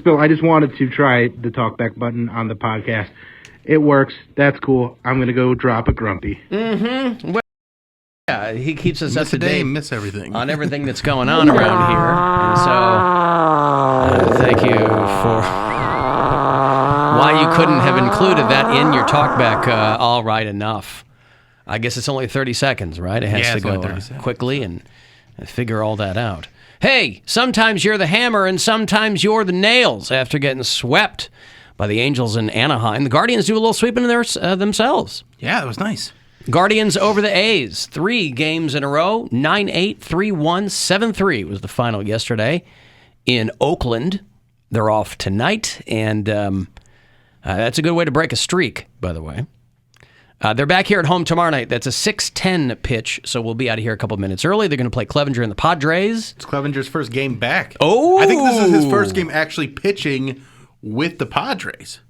Bill, I just wanted to try the talkback button on the podcast. It works. That's cool. I'm going to go drop a grumpy. Mm-hmm. Well, yeah, he keeps us up to date. Miss everything. On everything that's going on around here. And so, thank you for why you couldn't have included that in your talkback all right enough. I guess it's only 30 seconds, right? It has to go quickly and figure all that out. Hey, sometimes you're the hammer and sometimes you're the nails. After getting swept by the Angels in Anaheim, the Guardians do a little sweeping themselves. Yeah, it was nice. Guardians over the A's, 3 games in a row, 9-8, 3-1, 7-3 was the final yesterday in Oakland. They're off tonight, and that's a good way to break a streak, by the way. They're back here at home tomorrow night. That's a 6:10 pitch, so we'll be out of here a couple minutes early. They're going to play Clevenger and the Padres. It's Clevenger's first game back. Oh! I think this is his first game actually pitching with the Padres.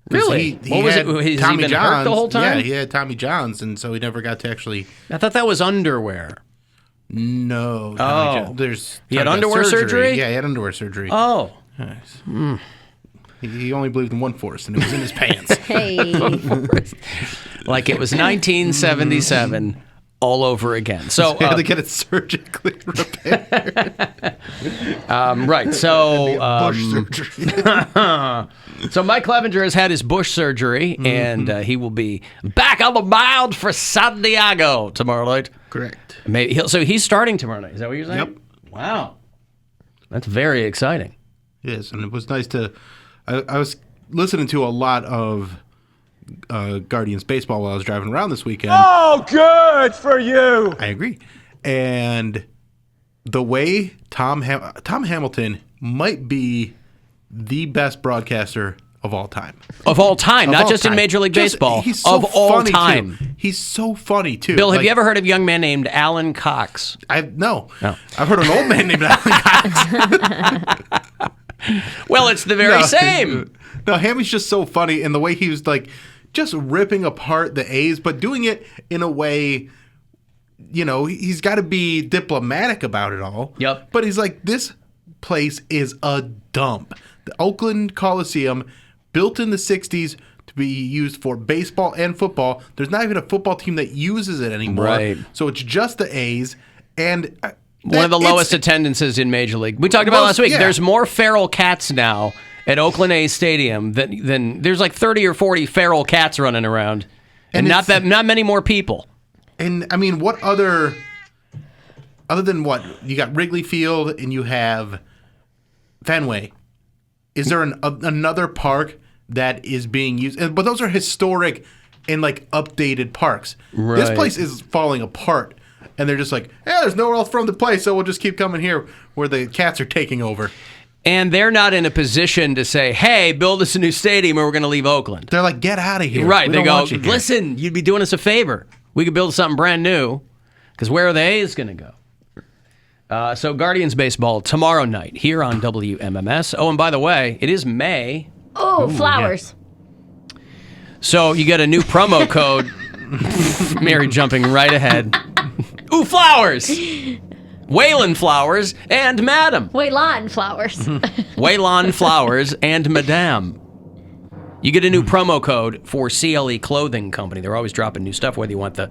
Really? He had Tommy been Johns hurt the whole time? Yeah, he had Tommy Johns, and so he never got to actually... I thought that was underwear. No. He had underwear surgery? Yeah, he had underwear surgery. Oh. Nice. He only believed in one force, and it was in his pants. Hey. Like it was 1977 all over again. So he had to get it surgically repaired. Right. So Bush surgery. So Mike Clevenger has had his Bush surgery, and he will be back on the mound for San Diego tomorrow night. Correct. So he's starting tomorrow night. Is that what you're saying? Yep. Wow. That's very exciting. Yes, and it was nice to... I was listening to a lot of Guardians baseball while I was driving around this weekend. Oh, good for you. I agree. And the way Tom Hamilton might be the best broadcaster of all time. Of all time, not just in Major League Baseball. He's so of all funny time. Too. He's so funny, too. Bill, have you ever heard of a young man named Alan Cox? No. I've heard of an old man named Alan Cox. Well, it's the very same. No, Hammy's just so funny in the way he was like just ripping apart the A's, but doing it in a way, you know, he's got to be diplomatic about it all. Yep. But he's like, this place is a dump. The Oakland Coliseum, built in the 60s to be used for baseball and football. There's not even a football team that uses it anymore. Right. So it's just the A's. And one of the lowest attendances in Major League. We talked about last week. Yeah. There's more feral cats now at Oakland A's Stadium than there's like 30 or 40 feral cats running around, and not many more people. And I mean, what other than what you got Wrigley Field and you have Fenway? Is there another park that is being used? But those are historic and like updated parks. Right. This place is falling apart. And they're just like, there's nowhere else for them to play, so we'll just keep coming here where the cats are taking over. And they're not in a position to say, hey, build us a new stadium or we're going to leave Oakland. They're like, get out of here. Right. They go, listen, you'd be doing us a favor. We could build something brand new, because where are the A's going to go? So Guardians baseball tomorrow night here on WMMS. Oh, and by the way, it is May. Oh, flowers. Yeah. So you get a new promo code. Mary jumping right ahead. Ooh, flowers! Waylon Flowers and Madam. Waylon Flowers. Waylon Flowers and Madame. You get a new promo code for CLE Clothing Company. They're always dropping new stuff, whether you want the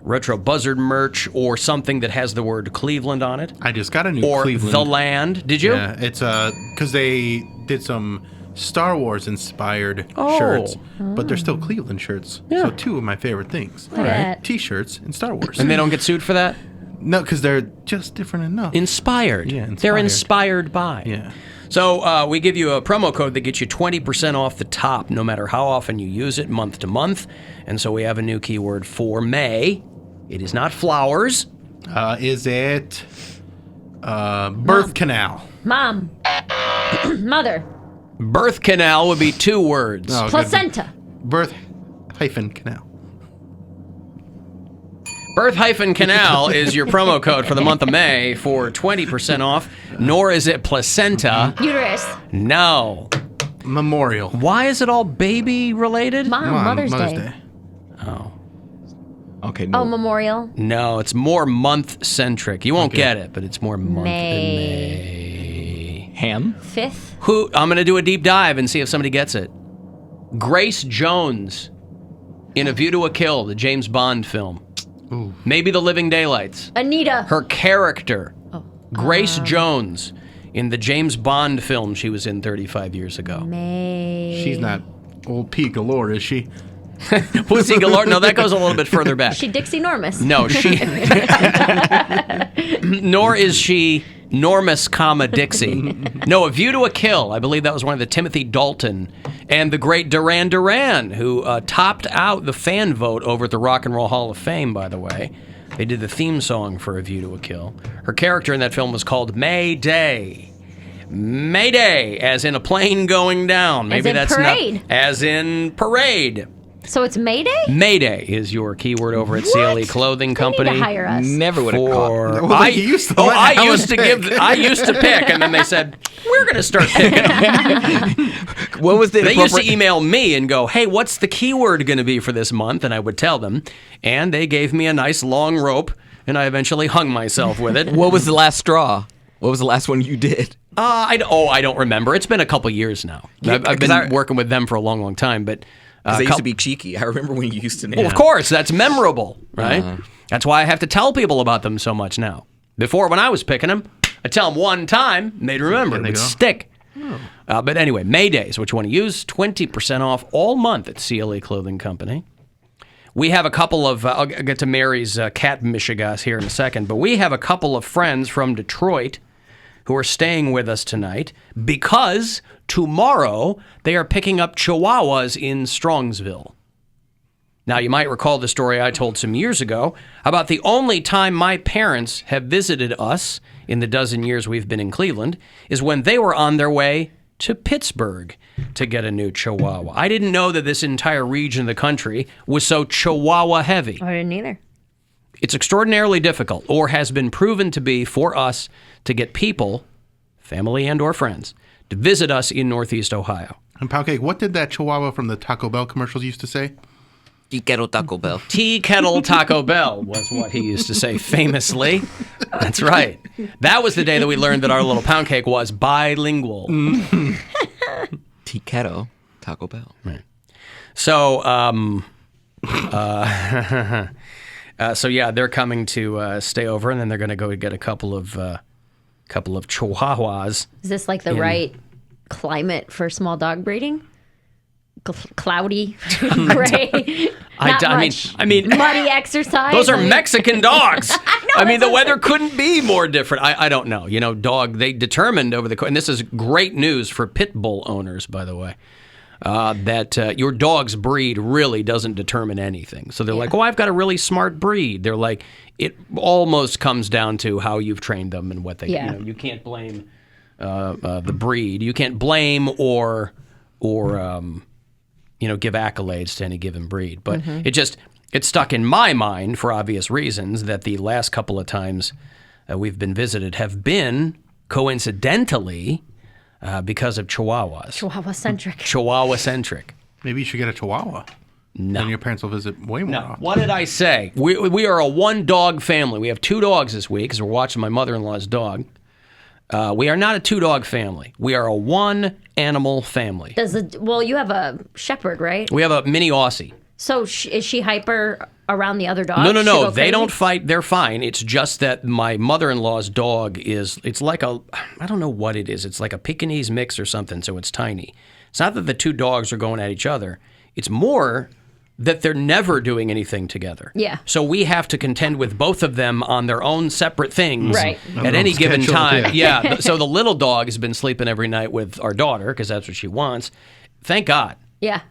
Retro Buzzard merch or something that has the word Cleveland on it. I just got a new or Cleveland. The Land. Did you? Yeah, it's because they did some Star Wars inspired shirts, but they're still Cleveland shirts. Yeah. So 2 of my favorite things. All right. T-shirts and Star Wars. And they don't get sued for that? No, because they're just different enough. Inspired. Yeah, inspired. They're inspired by. Yeah. So we give you a promo code that gets you 20% off the top, no matter how often you use it, month to month. And so we have a new keyword for May. It is not flowers. Is it birth canal? Mom. Mother. Birth canal would be 2 words. Oh, Placenta. Birth -canal. Birth-canal is your promo code for the month of May for 20% off. Nor is it placenta. Uterus. No. Memorial. Why is it all baby related? Mom. Mother's Day. Oh. Okay. No. Oh, memorial. No, it's more month-centric. You won't get it, but it's more month May. than May. Ham? Fifth? Who? I'm going to do a deep dive and see if somebody gets it. Grace Jones in A View to a Kill, the James Bond film. Ooh. Maybe The Living Daylights. Anita. Her character, Grace Jones, in the James Bond film she was in 35 years ago. May. She's not old P galore, is she? Pussy Galore? No, that goes a little bit further back. Is she Dixie Normus? No, she... Nor is she Normus, Dixie. No, A View to a Kill. I believe that was one of the Timothy Dalton and the great Duran Duran, who topped out the fan vote over at the Rock and Roll Hall of Fame, by the way. They did the theme song for A View to a Kill. Her character in that film was called Mayday. Mayday, as in a plane going down. Maybe as in parade. Not as in parade. So it's Mayday? Mayday is your keyword over at CLE Clothing Company. They need to hire us. Never would have caught. Well, I used to pick, and then they said, we're going to start picking them. What was the They used to email me and go, hey, what's the keyword going to be for this month? And I would tell them, and they gave me a nice long rope, and I eventually hung myself with it. What was the last straw? What was the last one you did? I don't remember. It's been a couple years now. I've been working with them for a long, long time, but... Because they used to be cheeky. I remember when you used to name Well, of course, that's memorable, right? That's why I have to tell people about them so much now. Before, when I was picking them, I'd tell them one time, and they'd remember. It would stick. But anyway, Mayday is what you want to use. 20% off all month at CLE Clothing Company. We have a couple of, I'll get to Mary's cat mishigas here in a second, but we have a couple of friends from Detroit who are staying with us tonight because tomorrow they are picking up Chihuahuas in Strongsville. Now, you might recall the story I told some years ago about the only time my parents have visited us in the dozen years we've been in Cleveland is when they were on their way to Pittsburgh to get a new Chihuahua. I didn't know that this entire region of the country was so Chihuahua heavy. I didn't either. It's extraordinarily difficult, or has been proven to be, for us to get people, family and or friends, to visit us in Northeast Ohio. And Poundcake, what did that Chihuahua from the Taco Bell commercials used to say? Tea Kettle Taco Bell. Tea Kettle Taco Bell was what he used to say famously. That's right. That was the day that we learned that our little Poundcake was bilingual. Tea Kettle Taco Bell. Right. So, so yeah, they're coming to stay over, and then they're going to go get a couple of Chihuahuas. Is this like the right climate for small dog breeding? Cloudy, gray, I mean, muddy exercise. Those are Mexican dogs. I mean, the weather couldn't be more different. I don't know. You know, they determined over the, and this is great news for pit bull owners, by the way, that your dog's breed really doesn't determine anything. So they're like, oh, I've got a really smart breed. They're like, it almost comes down to how you've trained them and what they, you can't blame the breed. You can't blame or give accolades to any given breed. But it stuck in my mind for obvious reasons that the last couple of times we've been visited have been coincidentally because of Chihuahuas. Chihuahua-centric. Maybe you should get a Chihuahua. No. Then your parents will visit way more often. What did I say? We are a one-dog family. We have 2 dogs this week because we're watching my mother-in-law's dog. We are not a 2-dog family. We are a 1-animal family. You have a shepherd, right? We have a mini Aussie. So is she hyper around the other dogs? No. They don't fight. They're fine. It's just that my mother-in-law's dog it's like I don't know what it is. It's like a Pekingese mix or something, so it's tiny. It's not that the 2 dogs are going at each other. It's more that they're never doing anything together. Yeah. So we have to contend with both of them on their own separate things at any given schedule, time. Yeah. So the little dog has been sleeping every night with our daughter because that's what she wants. Thank God. Yeah.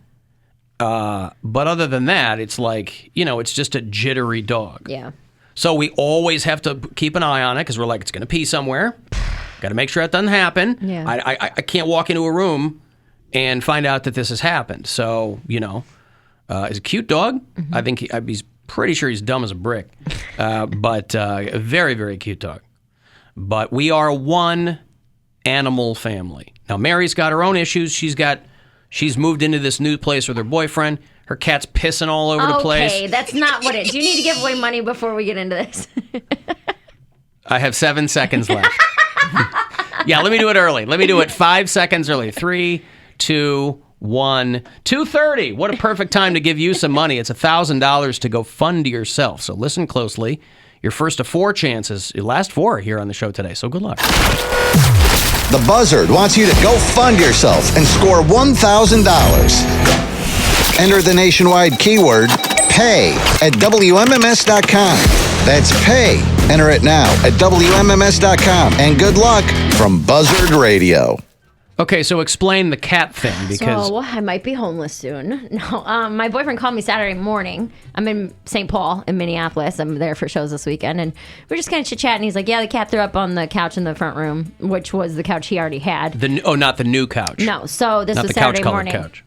But other than that, it's like, it's just a jittery dog. Yeah. So we always have to keep an eye on it because we're like, it's going to pee somewhere. Got to make sure that doesn't happen. Yeah. I can't walk into a room and find out that this has happened. So, he's a cute dog. I think he's pretty sure he's dumb as a brick. But a very, very cute dog. But we are a 1-animal family. Now, Mary's got her own issues. She's moved into this new place with her boyfriend. Her cat's pissing all over the place. Okay, that's not what it is. You need to give away money before we get into this. I have 7 seconds left. Yeah, let me do it early. Let me do it 5 seconds early. 3, 2, 1, 2:30. What a perfect time to give you some money. It's $1,000 to go fund yourself. So listen closely. Your first of 4 chances. Your last 4 are here on the show today. So good luck. The Buzzard wants you to go fund yourself and score $1,000. Enter the nationwide keyword PAY at WMMS.com. That's PAY. Enter it now at WMMS.com. And good luck from Buzzard Radio. Okay, so explain the cat thing because So I might be homeless soon. No, my boyfriend called me Saturday morning. I'm in St. Paul in Minneapolis. I'm there for shows this weekend, and we're just kind of chit-chatting. He's like, yeah, the cat threw up on the couch in the front room, which was the couch he already had. Not the new couch. No, so this Not was the Saturday couch-colored morning. couch.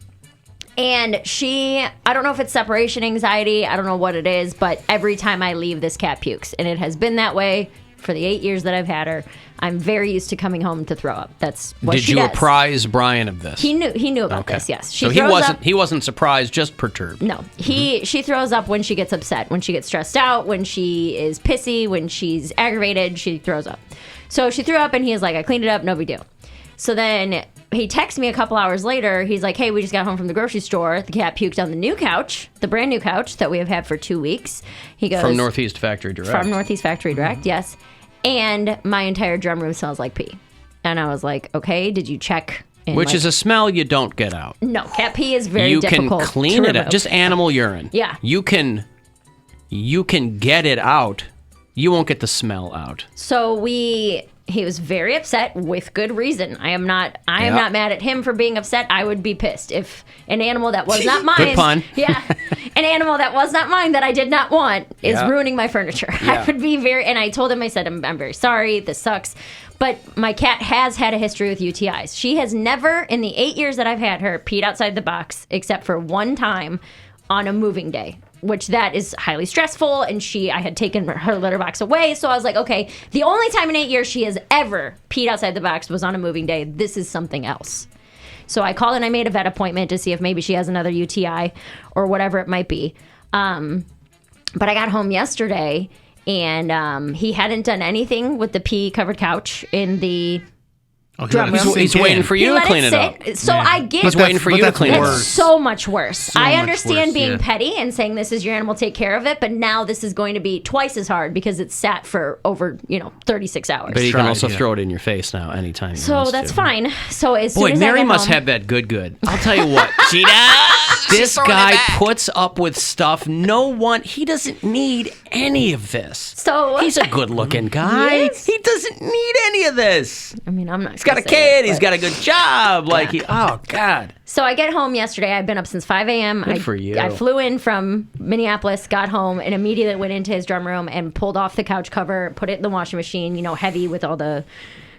And I don't know if it's separation anxiety. I don't know what it is, but every time I leave, this cat pukes. And it has been that way for the 8 years that I've had her. I'm very used to coming home to throw up. That's what Did she you does. apprise Brian of this? He knew about Okay. this, yes. So he wasn't surprised, just perturbed. No, she throws up when she gets upset, when she gets stressed out, when she is pissy, when she's aggravated, she throws up. So she threw up, and he is like, I cleaned it up, no big deal. So then he texts me a couple hours later. He's like, hey, we just got home from the grocery store. The cat puked on the new couch, the brand new couch that we have had for 2 weeks. He goes From Northeast Factory Direct. From Northeast Factory Direct, yes. And my entire drum room smells like pee. And I was like, okay, did you check? Which is a smell you don't get out. No, cat pee is very you difficult can clean to it up. remove. Just animal urine. Yeah. You can get it out. You won't get the smell out. So he was very upset with good reason. I am not mad at him for being upset. I would be pissed if an animal that was not mine. Good pun. Yeah. An animal that was not mine that I did not want is ruining my furniture. Yeah. I would be and I told him, I said, I'm very sorry. This sucks. But my cat has had a history with UTIs. She has never, in the 8 years that I've had her, peed outside the box except for one time on a moving day, which that is highly stressful. And I had taken her litter box away. So I was like, okay, the only time in 8 years she has ever peed outside the box was on a moving day. This is something else. So I called and I made a vet appointment to see if maybe she has another UTI or whatever it might be. But I got home yesterday and he hadn't done anything with the pee covered couch in the drum room. He's waiting for you to clean it up. So I get He's waiting for you to clean it up. It's so much worse. I much understand worse, being yeah. petty and saying this is your animal, take care of it, but now this is going to be twice as hard because it's sat for over 36 hours. But he can Tried, also yeah. throw it in your face now anytime he So wants that's to. fine. So as soon Boy, as Mary I get must home, have that good. I'll tell you what. She does. This guy puts up with stuff. He doesn't need any of this. So He's a good-looking guy. Yes. He doesn't need any of this. I mean, I'm not. He's got a kid. He's got a good job. Oh, God. So I get home yesterday. I've been up since 5 a.m. Good for you. I flew in from Minneapolis, got home, and immediately went into his drum room and pulled off the couch cover, put it in the washing machine, heavy with all the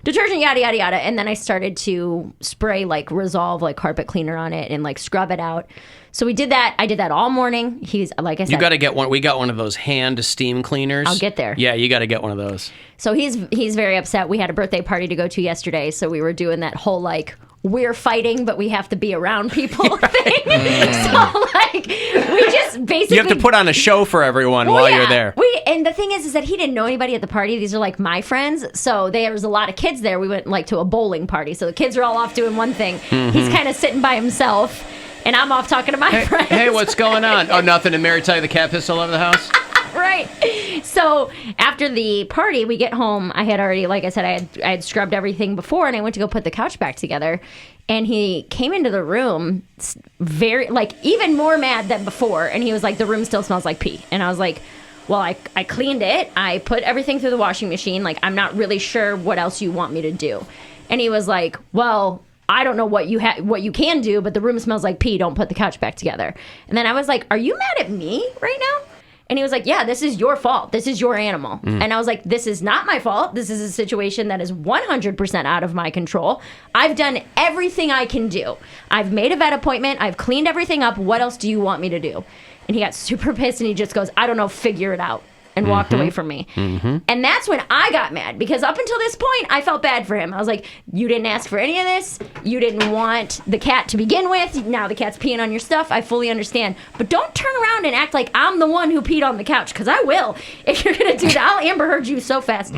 detergent, yada, yada, yada. And then I started to spray Resolve, carpet cleaner on it and scrub it out. So we did that. I did that all morning. He's, like I said. You got to get one. We got one of those hand steam cleaners. I'll get there. Yeah, you got to get one of those. So he's very upset. We had a birthday party to go to yesterday. So we were doing that whole we're fighting, but we have to be around people thing. So we just basically. You have to put on a show for everyone while you're there. And the thing is that he didn't know anybody at the party. These are my friends. So there was a lot of kids there. We went to a bowling party. So the kids are all off doing one thing. Mm-hmm. He's kind of sitting by himself. And I'm off talking to my friends. Hey, what's going on? Oh, nothing. And Mary tell you the cat pissed all over the house? Right. So after the party, we get home. I had already, like I said, I had scrubbed everything before, and I went to go put the couch back together. And he came into the room very, even more mad than before. And he was like, the room still smells like pee. And I was like, well, I cleaned it. I put everything through the washing machine. I'm not really sure what else you want me to do. And he was like, well, I don't know what you can do, but the room smells like pee. Don't put the couch back together. And then I was like, are you mad at me right now? And he was like, yeah, this is your fault. This is your animal. And I was like, this is not my fault. This is a situation that is 100% out of my control. I've done everything I can do. I've made a vet appointment. I've cleaned everything up. What else do you want me to do? And he got super pissed and he just goes, I don't know, figure it out. and walked away from me. And that's when I got mad, because up until this point, I felt bad for him. I was like, you didn't ask for any of this. You didn't want the cat to begin with. Now the cat's peeing on your stuff. I fully understand. But don't turn around and act like I'm the one who peed on the couch, because I will. If you're going to do that, I'll Amber Heard you so fast.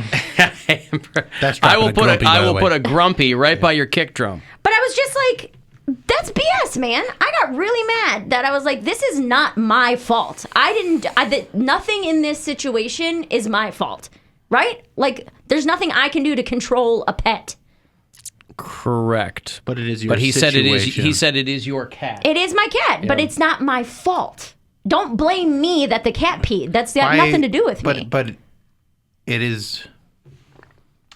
That's I will put a grumpy right by your kick drum. But I was just like, that's BS, man. I got really mad that I was like, this is not my fault. Nothing in this situation is my fault, right? Like, there's nothing I can do to control a pet. Correct. But it is your But he situation. said it is your cat. It is my cat, but it's not my fault. Don't blame me that the cat peed. That's got nothing to do with me. But it is...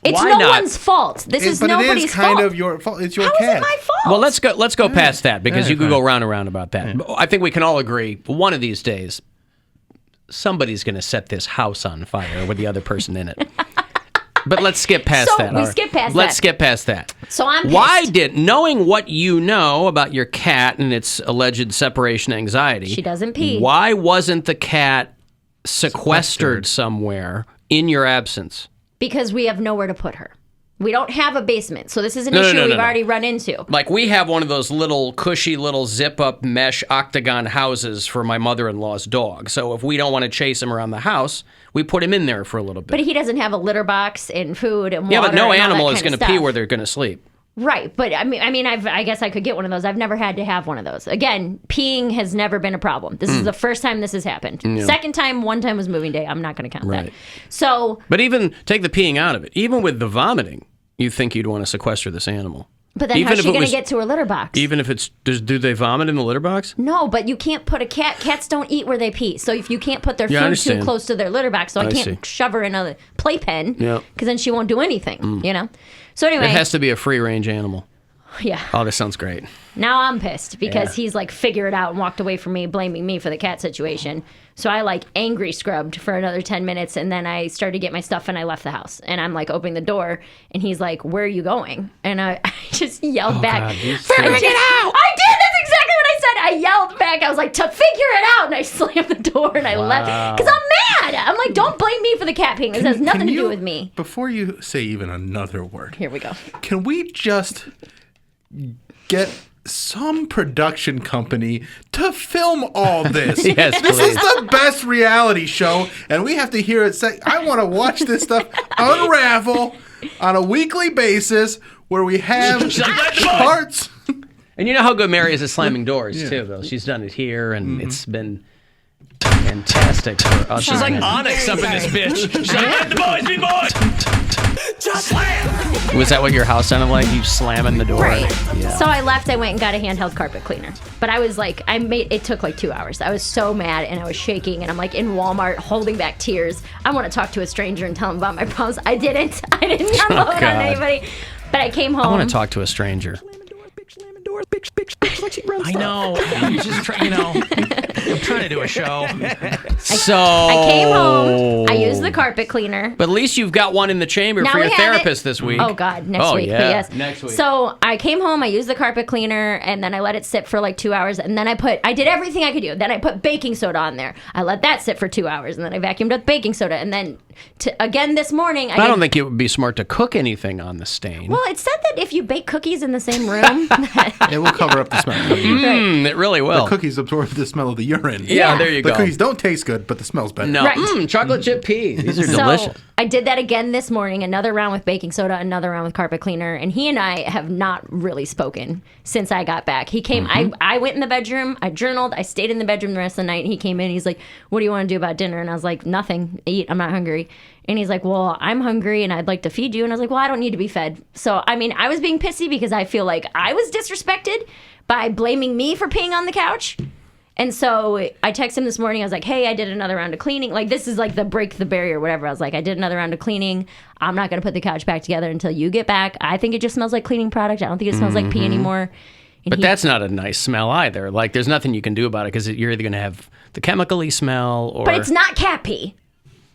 It's Why no not? one's fault. This is but nobody's it is kind fault. of your fault. It's your How cat. is it my fault? Well, let's go past that, because you could fine. go round and round about that. I think we can all agree, one of these days, somebody's going to set this house on fire with the other person in it. But let's skip past that. we skip past Let's that. skip past that. So I'm pissed. Why knowing what you know about your cat and its alleged separation anxiety, She doesn't pee. Why wasn't the cat sequestered somewhere in your absence? Because we have nowhere to put her. We don't have a basement, so this is an No, issue no, we've no. already run into. Like, we have one of those little cushy little zip-up mesh octagon houses for my mother-in-law's dog. So if we don't want to chase him around the house, we put him in there for a little bit. But he doesn't have a litter box and food and water. Yeah, but no and all animal that is kind going of to pee stuff. where they're going to sleep. Right, but I guess I could get one of those. I've never had to have one of those. Again, peeing has never been a problem. This is the first time this has happened. Second time, one time was moving day. I'm not going to count that. So, But even take the peeing out of it. Even with the vomiting, you think you'd want to sequester this animal. but then Even how's if she it going to was- get to her litter box? Even if it's... Do they vomit in the litter box? No, but you can't put a cat. Cats don't eat where they pee. So if you can't put their Yeah, I food too understand. close to their litter box, so I I can't see. shove her in a playpen. Yeah. Because then she won't do anything. You know. So anyway, It has to be a free-range animal. yeah. Oh, this sounds great. Now I'm pissed because Yeah. he's like figured it out and walked away from me, blaming me for the cat situation. So I like angry scrubbed for another 10 minutes, and then I started to get my stuff and I left the house. And I'm like opening the door, and he's like, "Where are you going?" And I just yelled back, God, you "Figure it out!" I did. That's exactly what I said. I yelled back. I was like, "To figure it out!" And I slammed the door and I left because I'm mad. I'm like, "Don't blame me for the cat peeing. This has nothing to do with me." Before you say even another word, Here we go. can we just get some production company to film all this? Yes, This please. is the best reality show, and we have to hear it say, I want to watch this stuff unravel on a weekly basis where we have parts. And you know how good Mary is at slamming doors, too, though. She's done it here, and it's been fantastic for us. She's like Onyx up in this bitch. She's like, "Let the boys be boys." Just slam. Was that what your house sounded like? You slamming the door? Right. Yeah. So I left. I went and got a handheld carpet cleaner. But I was like, it took like 2 hours. I was so mad and I was shaking and I'm like in Walmart holding back tears. I want to talk to a stranger and tell them about my problems. I didn't. I didn't unload on God. anybody. But I came home. I want to talk to a stranger. I know. I'm just trying. I'm trying to do a show. So I came home. I used the carpet cleaner. But at least you've got one in the chamber Now for we your have it. therapist this week. Oh God, next week. Yeah. But yes, Next week. So I came home. I used the carpet cleaner, and then I let it sit for like 2 hours, and then I did everything I could do. Then I put baking soda on there. I let that sit for 2 hours, and then I vacuumed up baking soda, and then again this morning. I don't think it would be smart to cook anything on the stain. Well, it said that if you bake cookies in the same room, It will cover up the smell. It really will. Cookies absorb the smell of the urine. Yeah, there you The go. cookies don't taste good, but the smell's better. No, Right. chocolate chip pea. These are so delicious. I did that again this morning. Another round with baking soda, another round with carpet cleaner, and he and I have not really spoken since I got back. He came. I went in the bedroom. I journaled. I stayed in the bedroom the rest of the night. And he came in. He's like, "What do you want to do about dinner?" And I was like, "Nothing. Eat. I'm not hungry." And he's like, "Well, I'm hungry and I'd like to feed you." And I was like, "Well, I don't need to be fed." So I mean, I was being pissy because I feel like I was disrespected by blaming me for peeing on the couch. And so I texted him this morning. I was like, "Hey, I did another round of cleaning." Like, this is like the break the barrier, whatever. I was like, "I did another round of cleaning. I'm not going to put the couch back together until you get back. I think it just smells like cleaning product. I don't think it smells like pee anymore." And But that's not a nice smell either. Like, there's nothing you can do about it because you're either going to have the chemically smell or... But it's not cat pee.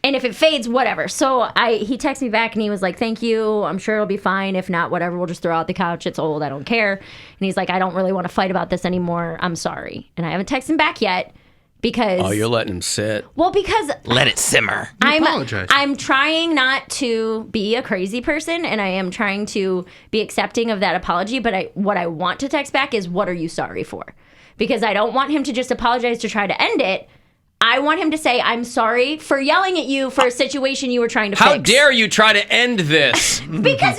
And if it fades, whatever. So he texted me back and he was like, "Thank you. I'm sure it'll be fine. If not, whatever. We'll just throw out the couch. It's old. I don't care." And he's like, "I don't really want to fight about this anymore. I'm sorry." And I haven't texted him back yet because you're letting him sit. Well, because Let it simmer. I'm trying not to be a crazy person, and I am trying to be accepting of that apology. But what I want to text back is, what are you sorry for? Because I don't want him to just apologize to try to end it. I want him to say, I'm sorry for yelling at you for a situation you were trying to fix. How dare you try to end this? Because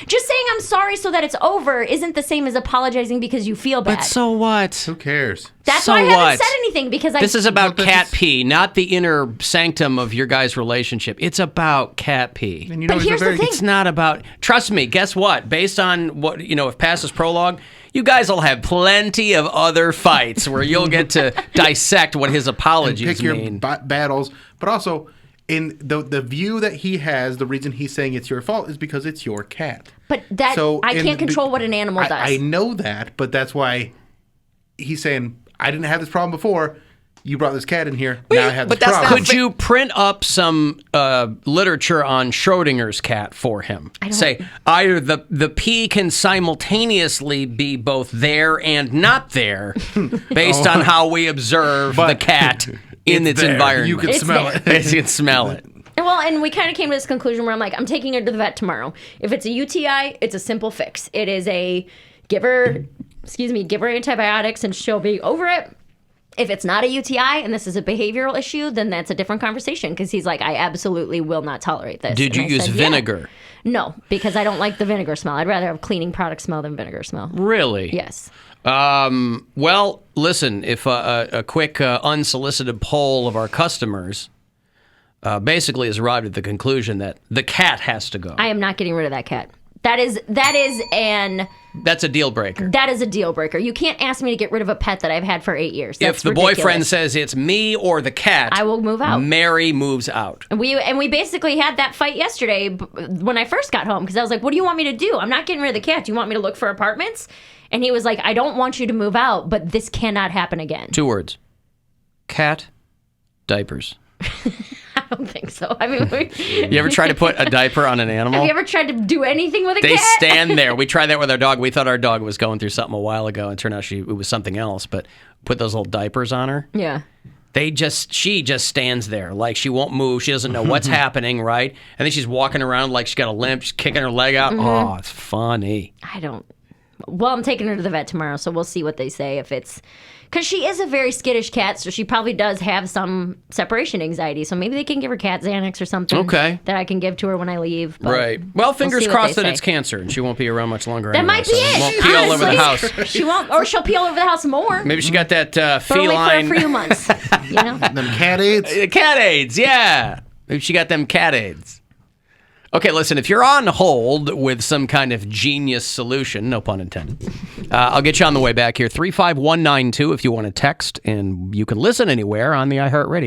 just saying I'm sorry so that it's over isn't the same as apologizing because you feel bad. But so what? Who cares? That's so why I haven't what? said anything, because This is about cat pee, not the inner sanctum of your guys' relationship. It's about cat pee. And But here's the thing. It's not about. Trust me. Guess what? Based on what if past is prologue, you guys will have plenty of other fights where you'll get to dissect what his apologies pick your mean. battles, but also in the view that he has, the reason he's saying it's your fault is because it's your cat. But I can't control what an animal does. I know that, but that's why he's saying, I didn't have this problem before. You brought this cat in here. Now I have this problem. Could you print up some literature on Schrodinger's cat for him? Say either the pee can simultaneously be both there and not there, based on how we observe the cat in its environment. You can smell it. You can smell it. Well, and we kind of came to this conclusion where I'm like, I'm taking her to the vet tomorrow. If it's a UTI, it's a simple fix. It is give her antibiotics and she'll be over it. If it's not a UTI and this is a behavioral issue, then that's a different conversation, because he's like, I absolutely will not tolerate this. Did you use vinegar? Yeah. No, because I don't like the vinegar smell. I'd rather have cleaning product smell than vinegar smell. Really? Yes. Well, listen, if a quick unsolicited poll of our customers basically has arrived at the conclusion that the cat has to go. I am not getting rid of that cat. That's a deal breaker. That is a deal breaker. You can't ask me to get rid of a pet that I've had for 8 years. That's if the ridiculous. boyfriend says it's me or the cat, I will move out. Mary moves out. And we basically had that fight yesterday when I first got home, because I was like, what do you want me to do? I'm not getting rid of the cat. Do you want me to look for apartments? And he was like, I don't want you to move out, but this cannot happen again. 2 words. Cat, diapers. I don't think so. I mean, you ever try to put a diaper on an animal? Have you ever tried to do anything with a cat? They stand there. We tried that with our dog. We thought our dog was going through something a while ago, and it turned out it was something else. But put those little diapers on her. Yeah. She just stands there like she won't move. She doesn't know what's happening, right? And then she's walking around like she's got a limp. She's kicking her leg out. Mm-hmm. Oh, it's funny. Well, I'm taking her to the vet tomorrow, so we'll see what they say. Because she is a very skittish cat, so she probably does have some separation anxiety. So maybe they can give her cat Xanax or something that I can give to her when I leave. Right. Well, fingers crossed that it's cancer and she won't be around much longer. That anyway, might be so it. She won't pee all over the house. She won't, or she'll pee all over the house more. Maybe she got that but only feline. for a few months. You know? Them cat aids? Cat aids, yeah. Maybe she got them cat aids. Okay, listen, if you're on hold with some kind of genius solution, no pun intended, I'll get you on the way back here. 35192 if you want to text, and you can listen anywhere on the iHeartRadio